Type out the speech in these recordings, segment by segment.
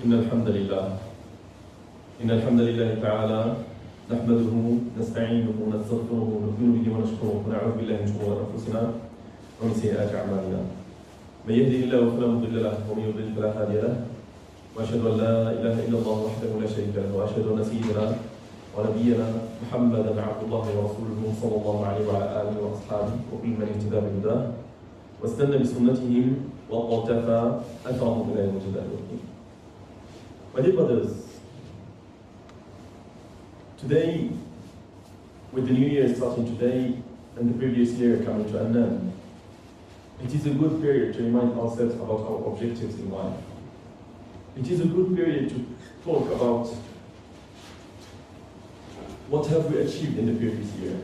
إن الحمد لله تعالى نحمده نستعينه ونستغفره ونؤمن به ونشكره ونعوذ بالله من شرور أنفسنا ومن سيئات أعمالنا. من يهده الله فلا مضل له ومن يضلل فلا هادي له، وأشهد أن لا إله إلا الله وحده لا شريك له، وأشهد أن سيدنا ونبينا محمدا عبد الله ورسوله صلى الله عليه وعلى آله وأصحابه وكل من اهتدى بهداه واستنى بسنتهم وقتفى أثرهم إلى يوم الدين. My dear brothers, today, with the new year starting today and the previous year coming to an end, it is a good period to remind ourselves about our objectives in life. It is a good period to talk about what have we achieved in the previous year,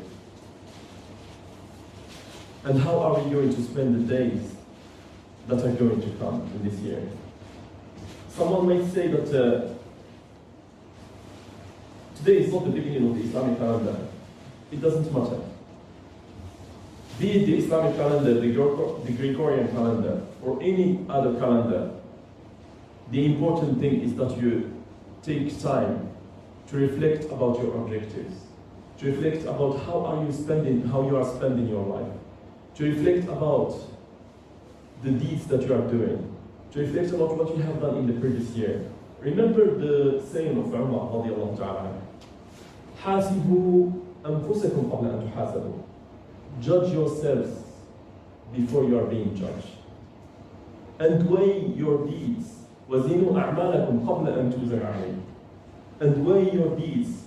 and how are we going to spend the days that are going to come in this year. Someone might say that today is not the beginning of the Islamic calendar. It doesn't matter. Be it the Islamic calendar, the Gregorian calendar, or any other calendar, the important thing is that you take time to reflect about your objectives, to reflect about how you are spending your life, to reflect about the deeds that you are doing, to reflect about what you have done in the previous year. Remember the saying of Umar radiallahu ta'ala, حاسبوا أنفسكم قبل أن تحاسبوا. Judge yourselves before you are being judged. And weigh your deeds. وزنوا أعمالكم قبل أن توزن عليكم. And weigh your deeds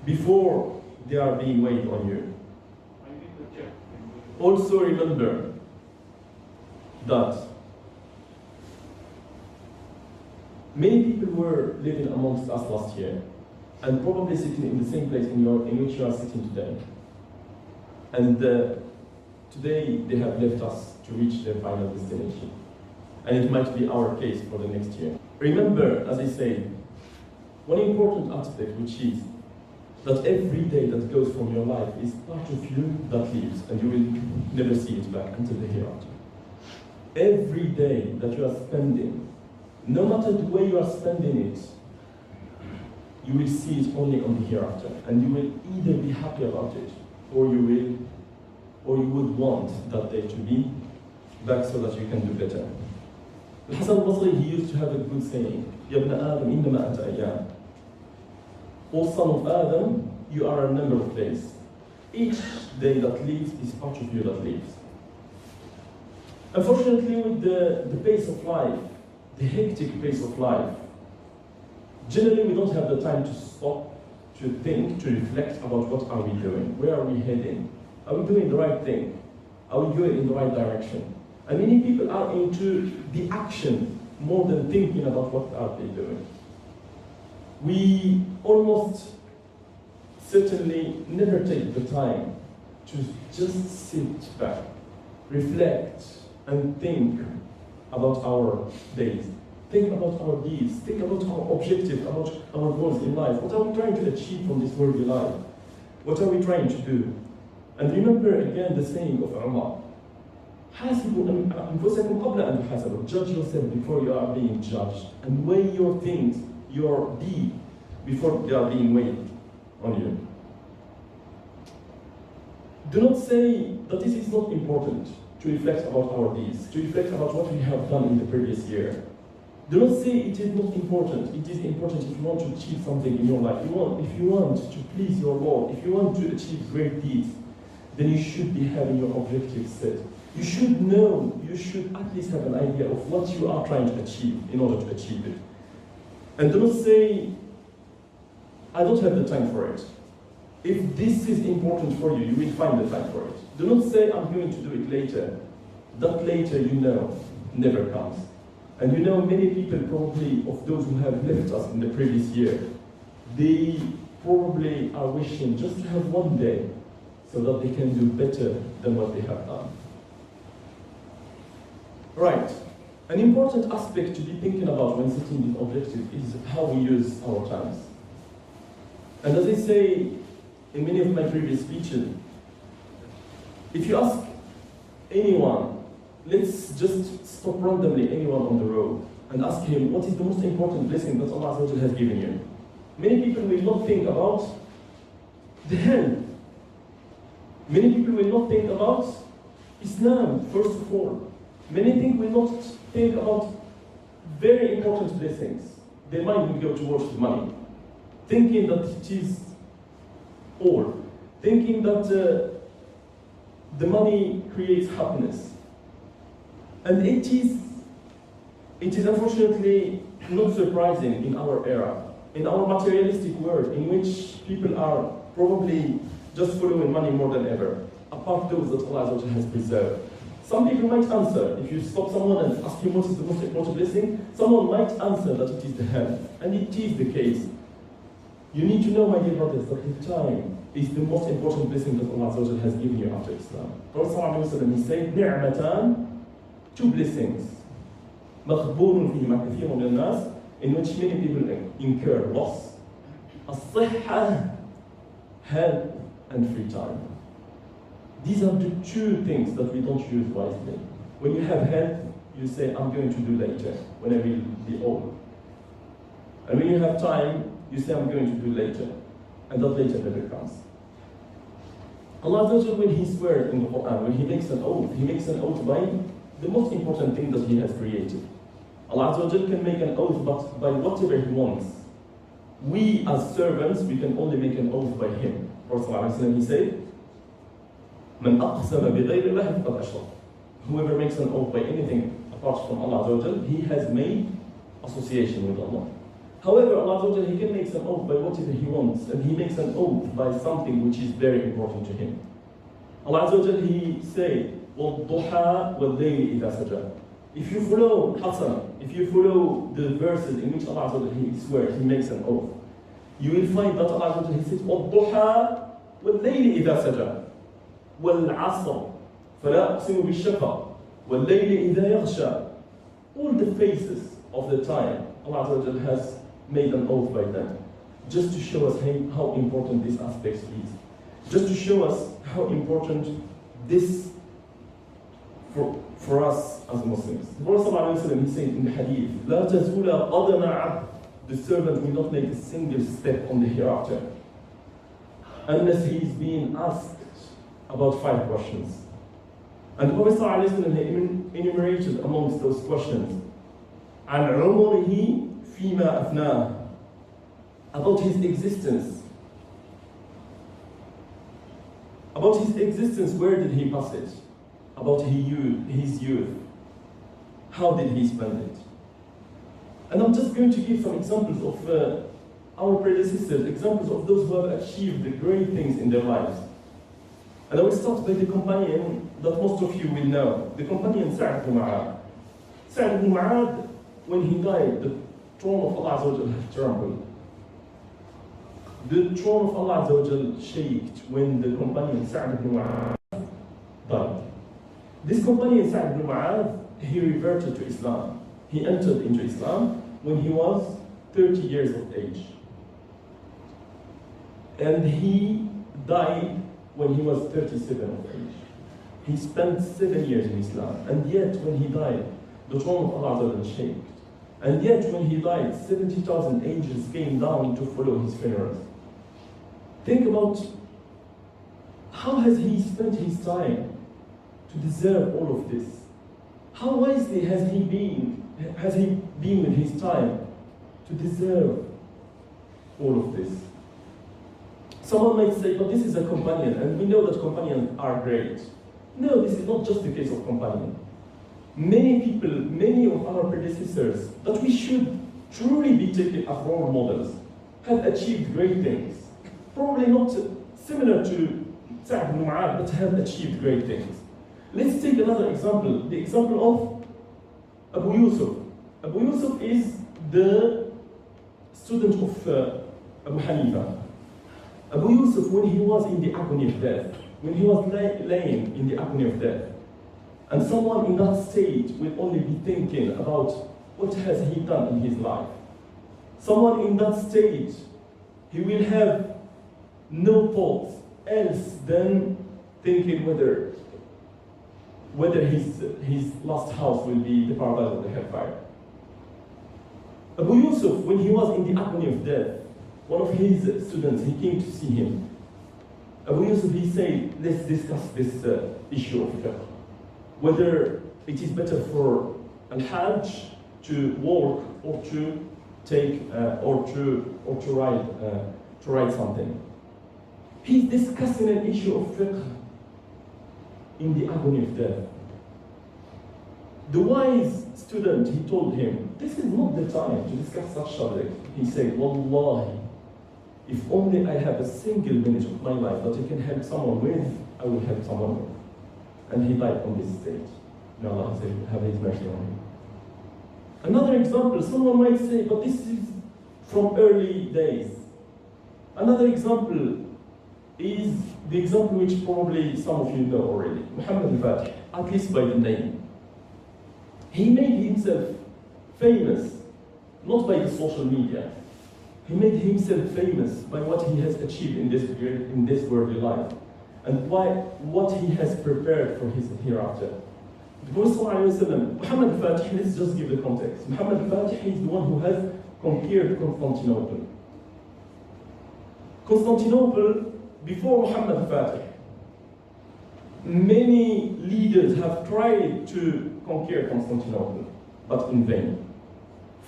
before they are being weighed on you. Also remember that many people were living amongst us last year and probably sitting in the same place in which you are sitting today. And today they have left us to reach their final destination. And it might be our case for the next year. Remember, as I say, one important aspect which is that every day that goes from your life is part of you that leaves, and you will never see it back until the hereafter. Every day that you are spending, no matter the way you are spending it, you will see it only on the hereafter, and you will either be happy about it, or you would want that day to be back so that you can do better. Al-Hasan al-Basri, he used to have a good saying, يَا ابْنَ آدَمْ إِنَّمَا أَنْتَ أَيَّامٌ. O son of Adam, you are a number of days. Each day that leaves is part of you that leaves. Unfortunately, with the pace of life, the hectic pace of life, generally we don't have the time to stop, to think, to reflect about what are we doing, where are we heading, are we doing the right thing, are we going in the right direction. And many people are into the action more than thinking about what are they doing. We almost certainly never take the time to just sit back, reflect, and think about our days. Think about our deeds, think about our objectives, about our goals in life. What are we trying to achieve from this worldly life? What are we trying to do? And remember again the saying of Umar, حاسبوا أنفسكم قبل أن تحاسبوا. Judge yourself before you are being judged, and weigh your things, your deed, before they are being weighed on you. Do not say that this is not important to reflect about our deeds, to reflect about what we have done in the previous year. Do not say it is not important. It is important if you want to achieve something in your life. If you want to please your Lord, if you want to achieve great deeds, then you should be having your objectives set. You should know, you should at least have an idea of what you are trying to achieve in order to achieve it. And do not say, I don't have the time for it. If this is important for you, you will find the time for it. Do not say, I'm going to do it later. That later, you know, never comes. And you know, many people probably, of those who have left us in the previous year, they probably are wishing just to have one day so that they can do better than what they have done. Right. An important aspect to be thinking about when setting this objective is how we use our times. And as I say in many of my previous speeches, if you ask anyone, let's just stop randomly anyone on the road and ask him, what is the most important blessing that Allah Azza wa Jalla has given you? Many people will not think about the health. Many people will not think about Islam, first of all. Many people will not think about very important blessings. Their mind will go towards the money, thinking that it is all, thinking that the money creates happiness. And it is unfortunately not surprising in our era, in our materialistic world, in which people are probably just following money more than ever, apart those that Allah has preserved. Some people might answer, if you stop someone and ask him what is the most important blessing, someone might answer that it is the health, and it is the case. You need to know, my dear brothers, that the time is the most important blessing that Allah has given you after Islam. Prophet ﷺ, he said, نعمتان, two blessings, مغبون فيهما كثير من الناس, in which many people incur loss. الصحة, health, and free time. These are the two things that we don't use wisely. When you have health, you say, I'm going to do later, when I will be old. And when you have time, you say, I'm going to do later. And that later never comes. Allah, when He swears in the Quran, when He makes an oath by the most important thing that He has created. Allah can make an oath but by whatever He wants. We as servants, we can only make an oath by Him. Prophet he said, من أقسم بغير الله فقد أشرك. Whoever makes an oath by anything apart from Allah, he has made association with Allah. However, Allah He can make an oath by whatever He wants, and He makes an oath by something which is very important to Him. Allah He said, وَالضُّحَى وَاللَّيْلِ إِذَا سَجَى. If you follow Hassan, if you follow the verses in which Allah He swears, He makes an oath, you will find that Allah He says, وَالضُّحَى وَاللَّيْلِ إِذَا سَجَى. وَالْعَصْرِ فَلَا أُقْسِمُ بِالشَّفَقِ وَاللَّيْلِ إِذَا يَغْشَى. All the phases of the time, Allah has made an oath by them, just to show us how important this aspect is, just to show us how important this for us as Muslims. The Prophet he said in the hadith, لا تزول قدم عبد, the servant will not make a single step on the hereafter unless he is being asked about 5 questions. And the Prophet ﷺ enumerated amongst those questions, عن عمره فيما أفناه, about his existence. About his existence, where did he pass it? About his youth. How did he spend it? And I'm just going to give some examples of our predecessors, examples of those who have achieved the great things in their lives. And I will start by the companion that most of you will know, the companion Sa'd ibn Mu'adh. Sa'd ibn Mu'adh, when he died, the throne of Allah trembled. The throne of Allah shaked when the companion Sa'd ibn Mu'adh died. This companion Sa'd ibn Mu'adh, he reverted to Islam. He entered into Islam when he was 30 years of age. And he died when he was 37 of age. He spent 7 years in Islam, and yet when he died, the throne of Allah shaked. And yet when he died, 70,000 angels came down to follow his funeral. Think about how has he spent his time to deserve all of this? How wisely has he been with his time to deserve all of this? Someone might say, but this is a companion, and we know that companions are great. No, this is not just the case of companion. Many people, many of our predecessors, that we should truly be taken as role models, have achieved great things. Probably not similar to Sa'd ibn Mu'adh, but have achieved great things. Let's take another example, the example of Abu Yusuf. Abu Yusuf is the student of Abu Hanifa. Abu Yusuf, when he was in the agony of death, when he was laying in the agony of death, and someone in that state will only be thinking about what has he done in his life. Someone in that state, he will have no thoughts else than thinking whether his last house will be the paradise or the hellfire. Abu Yusuf, when he was in the agony of death, one of his students, he came to see him. Abu Yusuf, he said, let's discuss this issue of fiqh. Whether it is better for al-Hajj to walk or to take or to ride something. He's discussing an issue of fiqh in the agony of death. The wise student, he told him, this is not the time to discuss such subject. He said, Wallahi, if only I have a single minute of my life that I can help someone with, I will help someone with. And he died on this stage. May Allah have His mercy on him. Another example, someone might say, but this is from early days. Another example is the example which probably some of you know already. Muhammad al-Fatih, at least by the name. He made himself famous, not by the social media. He made himself famous by what he has achieved in this worldly life and by what he has prepared for his hereafter. The Prophet Muhammad al-Fatih, let's just give the context. Muhammad al-Fatih is the one who has conquered Constantinople. Constantinople, before Muhammad al-Fatih, many leaders have tried to conquer Constantinople, but in vain.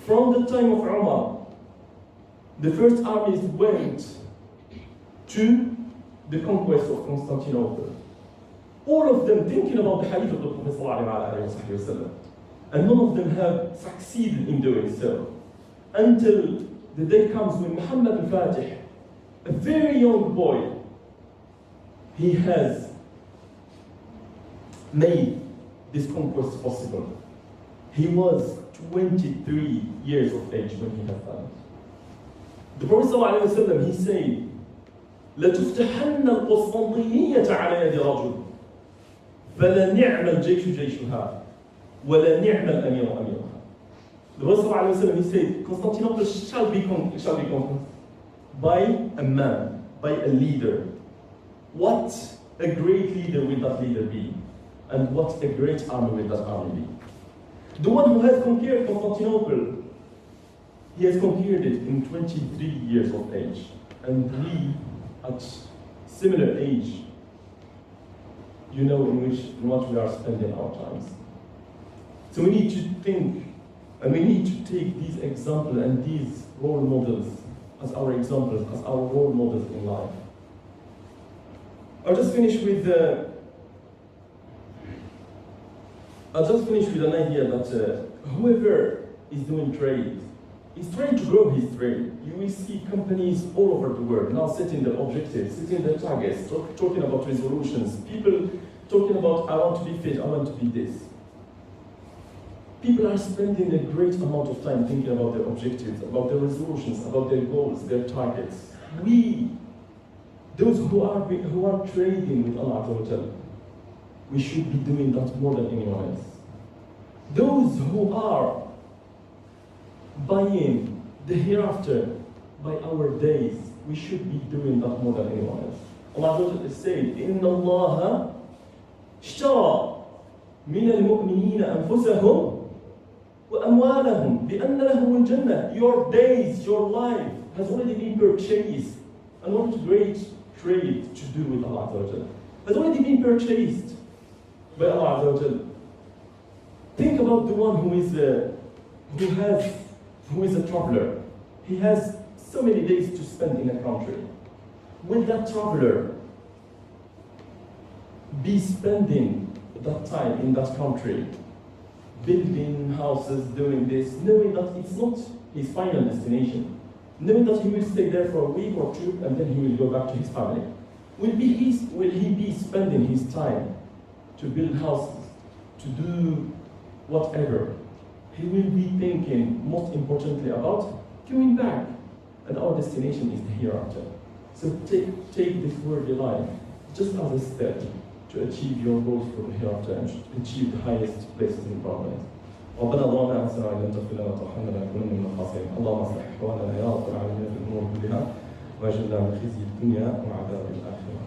From the time of Umar, the first armies went to the conquest of Constantinople. All of them thinking about the hadith of the Prophet ﷺ, and none of them have succeeded in doing so. Until the day comes when Muhammad al-Fatih, a very young boy, he has made this conquest possible. He was 23 years of age when he had done it. The Prophet ﷺ, he said, لَتُفْتَحَنَّ الْقُسْطَنْطِينِيَّةَ عَلَى يَدِ رَجُلٍ فَلَا نِعْمَ الْجَيْشُ جَيْشُهَا وَلَا نِعْمَ الْأَمِيرُ أَمِيرُهَا. The Prophet ﷺ, he said, Constantinople shall be conquered by a man, by a leader. What a great leader will that leader be? And what a great army will that army be? The one who has conquered Constantinople, he has conquered it in 23 years of age. And we, at similar age, you know in what we are spending our times. So we need to think, and we need to take these examples and these role models as our examples, as our role models in life. I'll just finish with an idea that whoever is doing trade is trying to grow his trade. You will see companies all over the world now setting their objectives, setting their targets, talking about resolutions, people talking about, I want to be fit, I want to be this. People are spending a great amount of time thinking about their objectives, about their resolutions, about their goals, their targets. Those who are trading with Allah, we should be doing that more than anyone else. Those who are buying the hereafter by our days, we should be doing that more than anyone else. Allah is saying, إِنَّ اللَّهَ اشْتَرَى مِنَ الْمُؤْمِنِينَ أَنفُسَهُمْ وَأَمْوَالَهُمْ بِأَنَّ لَهُمُ الْجَنَّةِ. Your days, your life has already been purchased. And what a great trade to do with Allah has already been purchased by Allah. Think about the one who is a traveler. He has so many days to spend in a country. Will that traveler be spending that time in that country, building houses, doing this, knowing that it's not his final destination, knowing that he will stay there for a week or two and then he will go back to his family? Will he be spending his time to build houses, to do whatever? He will be thinking, most importantly, about going back. And our destination is the hereafter. So take this worldly life just as a step to achieve your goals for the hereafter and to achieve the highest places in paradise. ربنا ظلمنا أنفسنا وإن لم تغفر لنا وترحمنا لنكونن من الخاسرين. اللهم اصلح أحوالنا يا رب العالمين في الأمور كلها واجعلنا من خزي الدنيا وعذاب الآخرة.